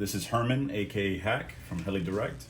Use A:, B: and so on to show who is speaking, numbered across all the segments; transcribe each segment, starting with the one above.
A: This is Herman, aka HAQ from Heli Direct.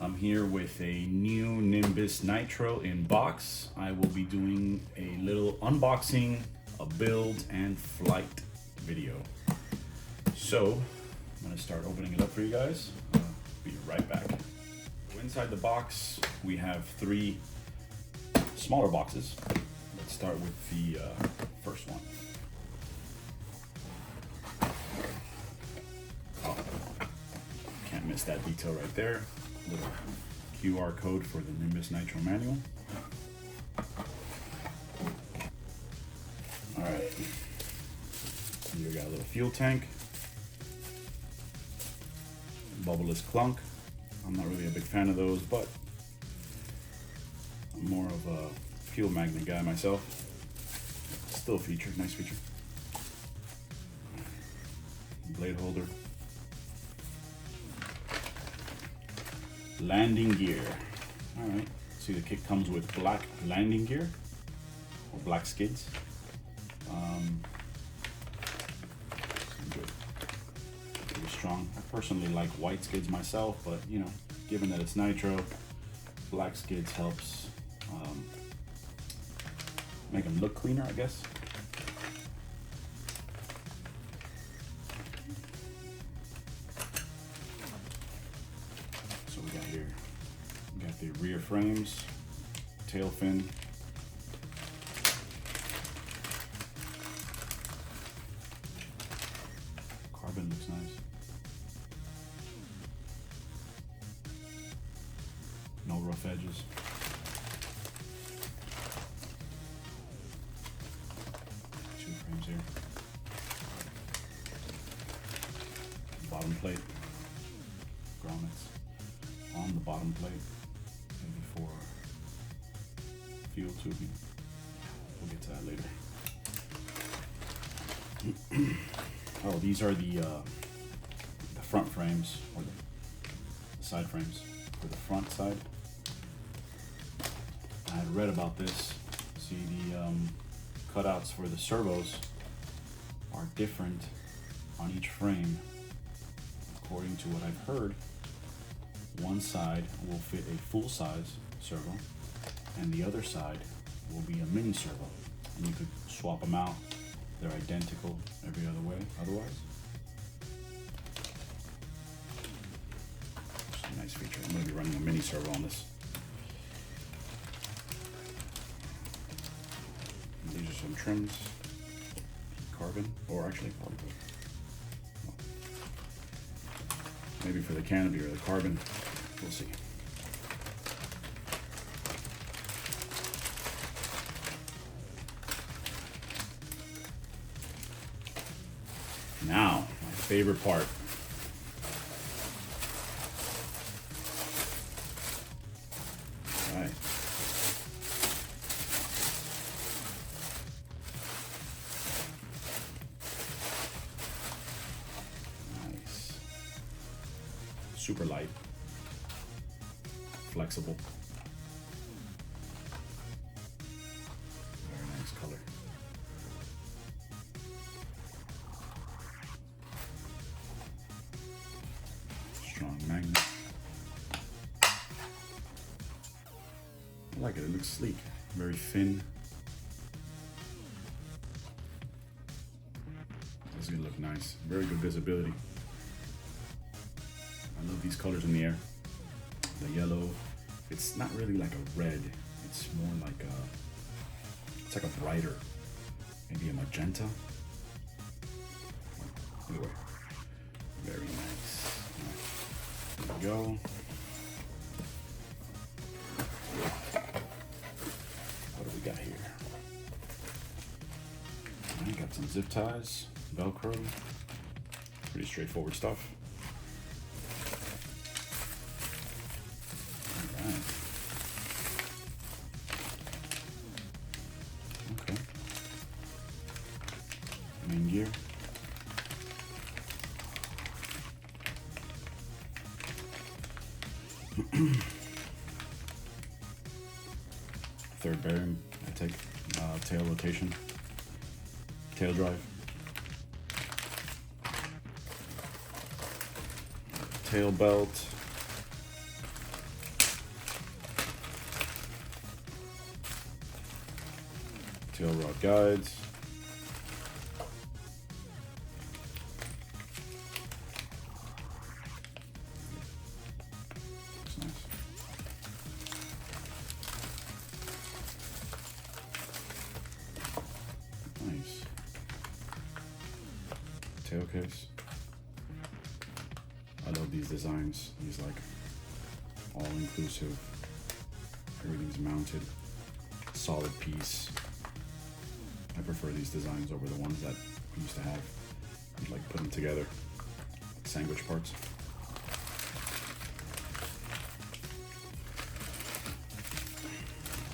A: I'm here with a new Nimbus Nitro in box. I will be doing a little unboxing, a build, and flight video. So I'm gonna start opening it up for you guys. Be right back. So inside the box, we have three smaller boxes. Let's start with the first one. Can't miss that detail right there. Little QR code for the Nimbus Nitro manual. All right, here we got a little fuel tank, bubbleless clunk. I'm not really a big fan of those, but I'm more of a fuel magnet guy myself. Still a feature, nice feature. Blade holder. Landing gear. All right, see the kit comes with black landing gear, or black skids. Good. Pretty strong. I personally like white skids myself, but you know, given that it's nitro, black skids helps make them look cleaner, I guess. So we got here, we got the rear frames, tail fin, carbon looks nice. No rough edges. Two frames here. Bottom plate, grommets on the bottom plate, maybe for fuel tubing. We'll get to that later. Oh, these are the front frames, or the side frames for the front side. I had read about this. See, the cutouts for the servos are different on each frame. According to what I've heard, one side will fit a full-size servo, and the other side will be a mini servo. And you could swap them out. They're identical every other way, otherwise. It's a nice feature. I'm going to be running a mini servo on this. And these are some trims. Carbon, or actually probably maybe for the canopy or the carbon. We'll see. Now, my favorite part. All right. Nice. Super light. Flexible. Very nice color. Strong magnet. I like it. It looks sleek. Very thin. This is gonna look nice. Very good visibility. I love these colors in the air. The yellow. It's not really like a red. It's more like it's like a brighter, maybe a magenta. Anyway, very nice. There we go. What do we got here? I got some zip ties, Velcro. Pretty straightforward stuff. Okay. Main gear. Third bearing, I take tail rotation, tail drive. tail belt. Tail rod guides. Looks nice. Nice. Tail case. I love these designs. These like all-inclusive. Everything's mounted. Solid piece. I prefer these designs over the ones that we used to have. You'd like put them together, like sandwich parts.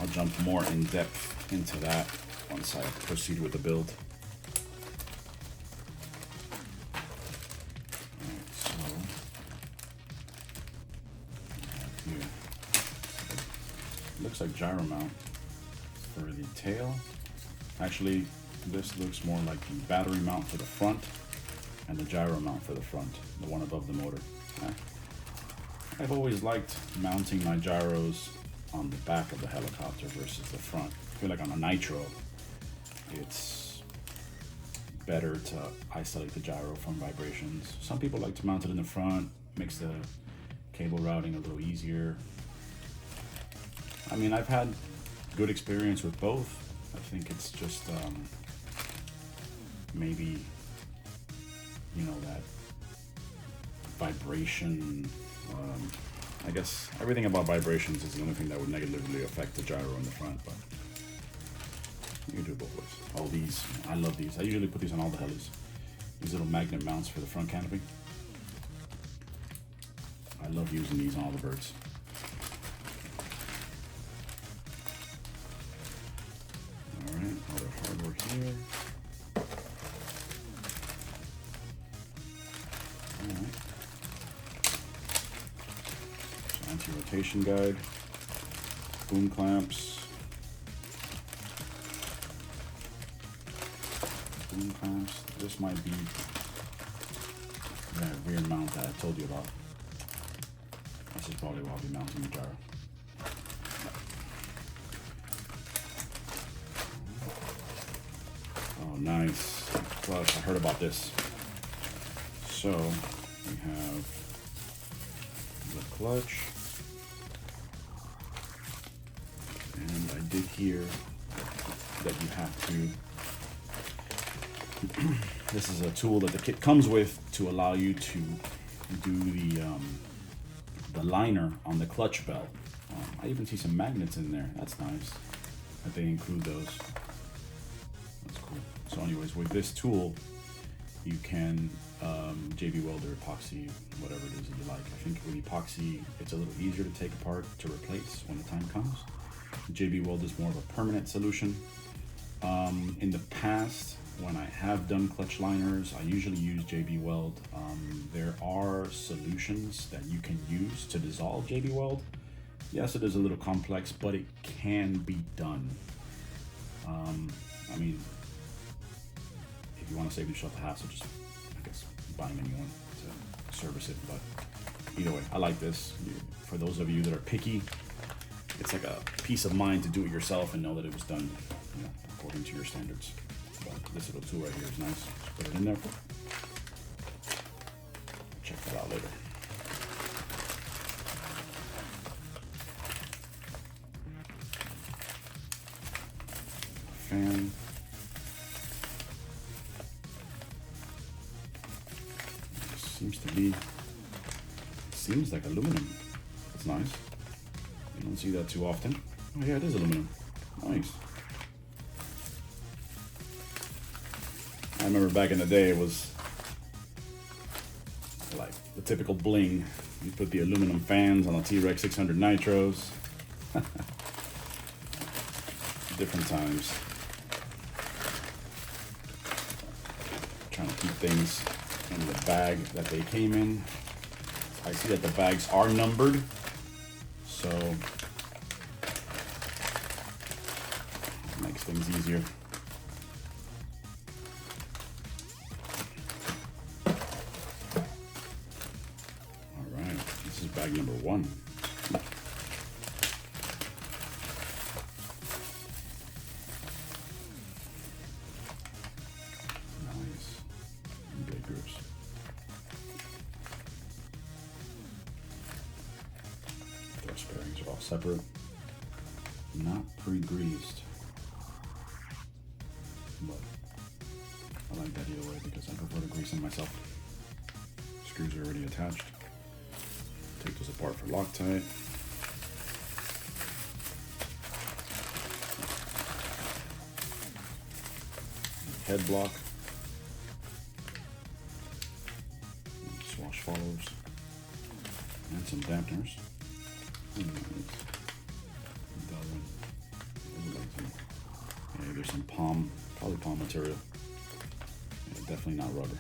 A: I'll jump more in depth into that once I proceed with the build. Alright, so here. Looks like gyro mount for the tail. Actually, this looks more like the battery mount for the front and the gyro mount for the front, the one above the motor. I've always liked mounting my gyros on the back of the helicopter versus the front. I feel like on a Nitro, it's better to isolate the gyro from vibrations. Some people like to mount it in the front, makes the cable routing a little easier. I mean, I've had good experience with both. I think it's just maybe, you know, that vibration. I guess everything about vibrations is the only thing that would negatively affect the gyro in the front, but you can do it both ways. All these, I love these. I usually put these on all the helis. These little magnet mounts for the front canopy. I love using these on all the birds. Alright, other hardware here. Alright. Anti-rotation guide, boom clamps, This might be that rear mount that I told you about. This is probably where I'll be mounting the gyro. Oh, nice clutch. I heard about this. So we have the clutch. And I did hear that you have to, this is a tool that the kit comes with to allow you to do the liner on the clutch belt. I even see some magnets in there. That's nice that they include those. That's cool. So anyways, with this tool, you can JB weld or epoxy, whatever it is that you like. I think with epoxy, it's a little easier to take apart to replace when the time comes. JB weld is more of a permanent solution. In the past, when I have done clutch liners, I usually use JB weld. There are solutions that you can use to dissolve JB weld. Yes, it is a little complex, but it can be done. I mean, if you want to save yourself the hassle, just, I guess, buying a new one to service it. But either way, I like this. For those of you that are picky, it's like a peace of mind to do it yourself and know that it was done, you know, according to your standards. But this little tool right here is nice. Just put it in there. Check that out later. Fan. Seems like aluminum. That's nice. You don't see that too often. Oh yeah, it is aluminum. Nice. I remember back in the day, it was like the typical bling. You put the aluminum fans on the T-Rex 600 Nitros. Different times. Trying to keep things in the bag that they came in. I see that the bags are numbered, so it makes things easier. All one. Nice. Blade grips. Thrust bearings are all separate. Not pre-greased. But I like that either way because I prefer to grease them myself. Screws are already attached. Take those apart for Loctite. Head block. Swash followers. And some dampeners. Yeah, there's some polypalm material. Yeah, definitely not rubber.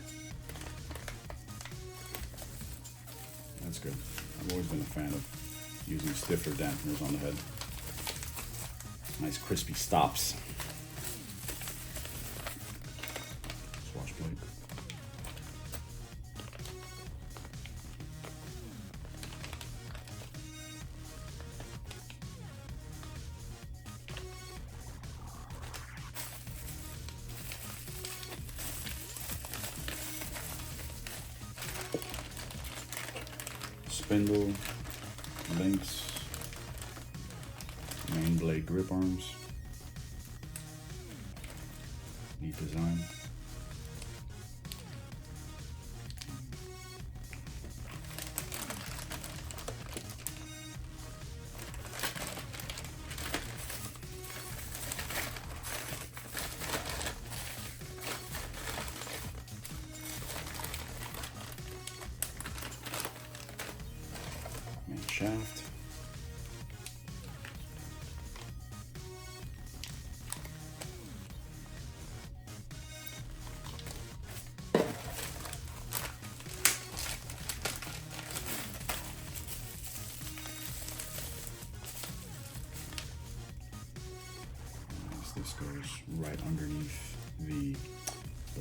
A: That's good. I've always been a fan of using stiffer dampeners on the head. Nice crispy stops. Swash plate. Spindle, links, main blade grip arms, neat design. Shaft. This goes right underneath the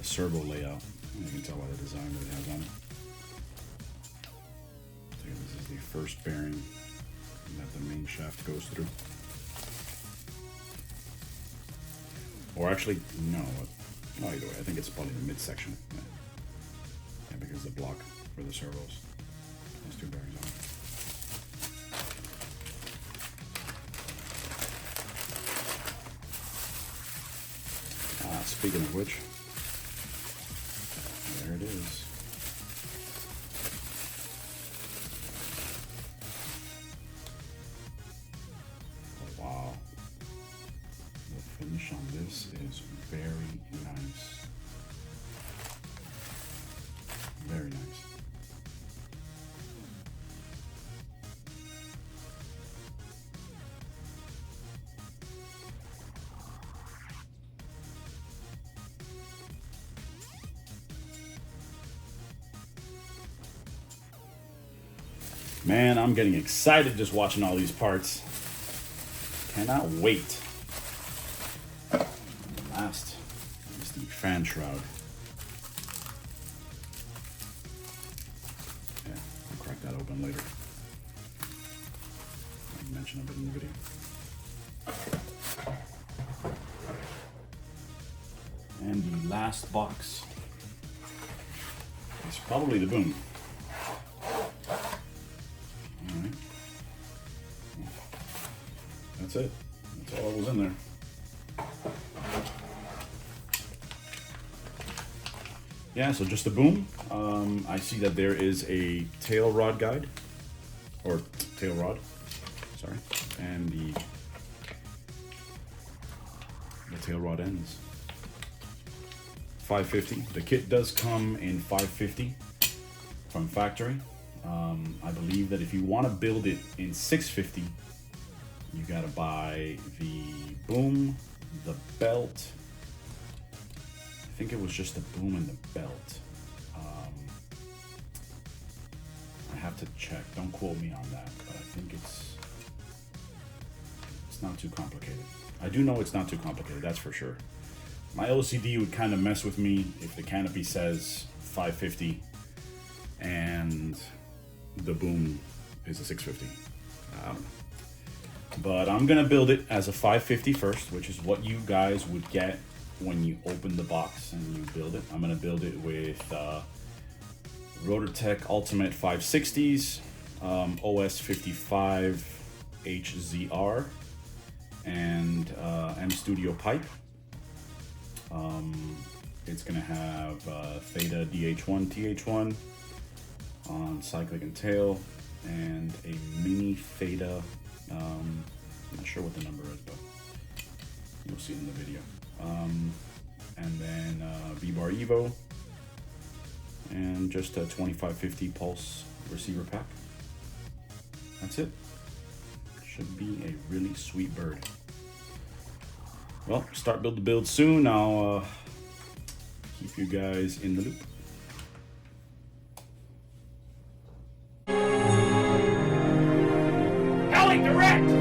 A: servo layout. You can tell by the design that it has on it. This is the first bearing that the main shaft goes through. Or actually, no, either way, I think it's probably the midsection. Yeah, because the block for the servos has two bearings on it. Speaking of which, there it is. Wow. The finish on this is very nice. Very nice. Man, I'm getting excited just watching all these parts. Cannot wait. Last is the fan shroud. Yeah, I'll crack that open later. I mentioned a bit in the video. And the last box is probably the boom. Alright. That's it. That's all that was in there. Yeah, so just the boom. I see that there is a tail rod guide, or tail rod, sorry, and the tail rod ends. 550. The kit does come in 550 from factory. I believe that if you want to build it in 650, you gotta buy the boom, the belt. I think it was just the boom and the belt. I have to check. Don't quote me on that, but I think it's not too complicated. I do know it's not too complicated. That's for sure. My OCD would kind of mess with me if the canopy says 550 and the boom is a 650. But I'm gonna build it as a 550 first, which is what you guys would get when you open the box and you build it. I'm gonna build it with Rotortech Ultimate 560s, OS 55 HZR, and M Studio pipe. It's gonna have Theta DH1 TH1 on cyclic and tail, and a mini Theta. I'm not sure what the number is, but you'll see it in the video. And then V-Bar Evo, and just a 2550 pulse receiver pack. That's it. Should be a really sweet bird. Well, start build the build soon. I'll keep you guys in the loop.
B: Direct!